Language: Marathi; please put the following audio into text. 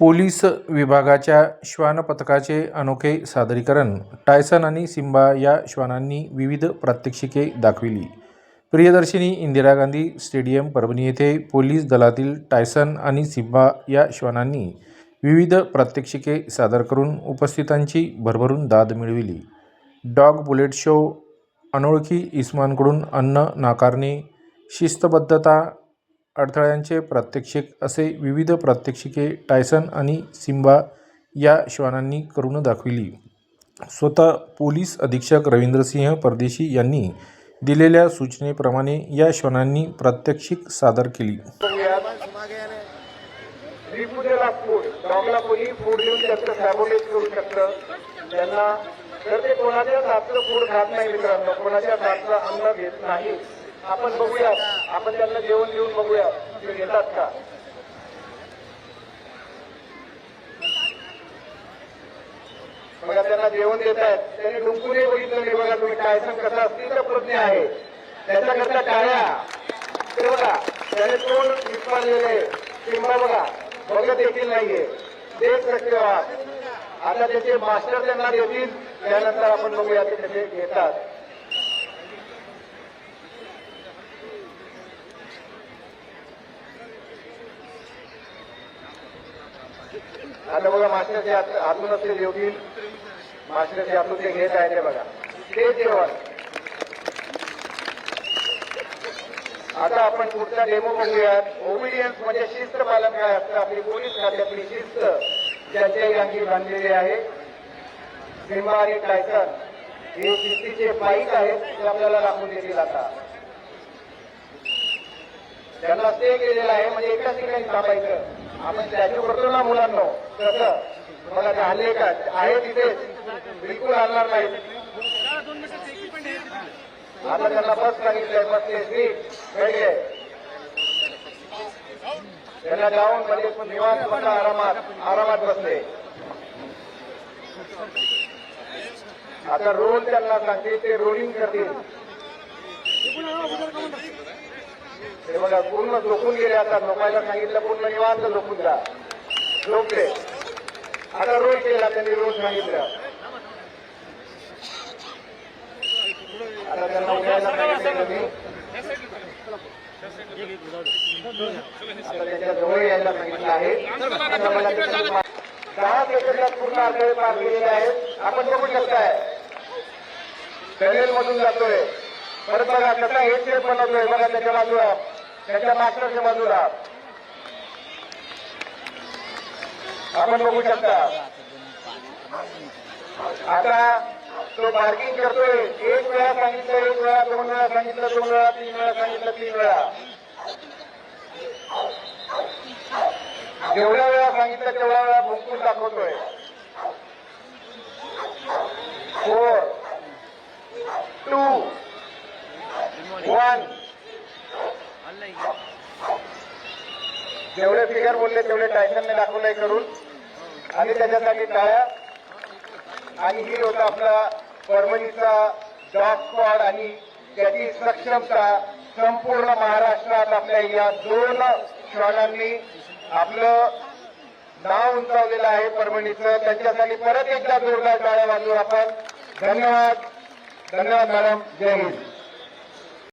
पोलीस विभागाच्या श्वान पथकाचे अनोखे सादरीकरण. टायसन आणि सिम्बा या श्वानांनी विविध प्रात्यक्षिके दाखविली. प्रियदर्शिनी इंदिरा गांधी स्टेडियम परभणी येथे पोलीस दलातील टायसन आणि सिम्बा या श्वानांनी विविध प्रात्यक्षिके सादर करून उपस्थितांची भरभरून दाद मिळविली. डॉग बुलेट शो, अनोळखी इसमांकडून अन्न नाकारणे, शिस्तबद्धता, अडथळ्यांचे प्रात्यक्षिक असे विविध प्रात्यक्षिके टायसन आणि सिम्बा या श्वानांनी करून दाखविली. स्वतः पोलीस अधीक्षक रवींद्रसिंह परदेशी यांनी दिलेल्या सूचनेप्रमाणे या श्वानांनी प्रात्यक्षिक सादर केली. कोणाच्याच हातचं फूड खात नाही मित्रांनो, कोणाच्याच हातचं अन्न घेत नाही. आपण बघूया, आपण त्यांना जेवण देऊन बघूया ते घेतात का. बघा त्यांना जेवण देत आहेत, त्यांनी डुंकूनही बघितलं नाही. बघा तुम्ही टायसन कसा अस्तित्व प्रज्ञ आहे, त्याच्याकरता टाळ्या. ते बघा त्याने तोंड विस्फारलेले. सिम्बा बघा बघत देखील नाहीये, देत नसते. आता त्याचे मास्टर त्यांना देतील, त्यानंतर आपण बघूया ते कसे घेतात. आता बघा मास्टरचे हातूनच ते जेवतील. मास्टरचे हातून ते घेत आहे ते बघा ते जेवण. आता आपण पुढचा डेमो बघूयात. ओबिडियन्स म्हणजे शिस्त पालन काय असतं, आपली पोलीस खात्यातली शिस्त ज्यांच्याही अंगी बांधलेली आहे. सिम्बा आणि टायसन हे शिस्तीचे पाईक आहेत, ते आपल्याला दाखवून देतील. आता त्यांना स्टे केलेला आहे, म्हणजे एकाच ठिकाणी थांबायचं. आपण स्टॅच्यू करतो ना मुलांना, तसं बघा ते हल्ले का आहे तिथेच, बिलकुल हलणार नाही. आता त्यांना बस सांगितलंय, बसले सीट वेगळे. त्यांना जाऊन म्हणजे निवांत बसा, आरामात बसले. आता रोल त्यांना सांगतील, ते रोलिंग करतील. हे बघा पूर्ण झोपून गेले. आता झोपायला सांगितलं, पूर्ण निवांत झोपून जा. झोपले. आता रोल केला त्यांनी, रोल सांगितलं. आता त्यांना उठायला सांगितलं मी. आता त्याच्या जवळ यायला सांगितलं आहे. 10 सेकंदात पूर्ण अडथळे पार केलेले आहेत. आपण बघू शकताय टनेल मधून जातोय. परत बघा कसा हेडसेट बनवतोय. बघा त्याच्या बाजूला, त्याच्या मास्टरच्या बाजूला आपण बघू शकता. आता तो पार्किंग करतोय. एक वेळा सांगितलं, एक वेळा, 2 वेळा सांगितलं, 2 वेळा, 3 वेळा सांगितलं, 3 वेळा. जेवढ्या वेळा सांगितलं तेवढ्या वेळा भुंकून दाखवतोय. 4, 2, 1. जेवढे फिगर बोलले तेवढे टायसनने दाखवलंय करून, आणि त्याच्यासाठी टाळ्या. आणि ही होता आपला परभणीचा डॉग स्क्वॉड आणि त्याची सक्षमता. संपूर्ण महाराष्ट्रात आपल्या या 2 श्वानांनी आपलं नाव उंचावलेलं आहे परभणीचं. त्यांच्यासाठी परत एकदा जोरदार टाळ्या वाजवू आपण. धन्यवाद. धन्यवाद मॅडम. जय हिंद.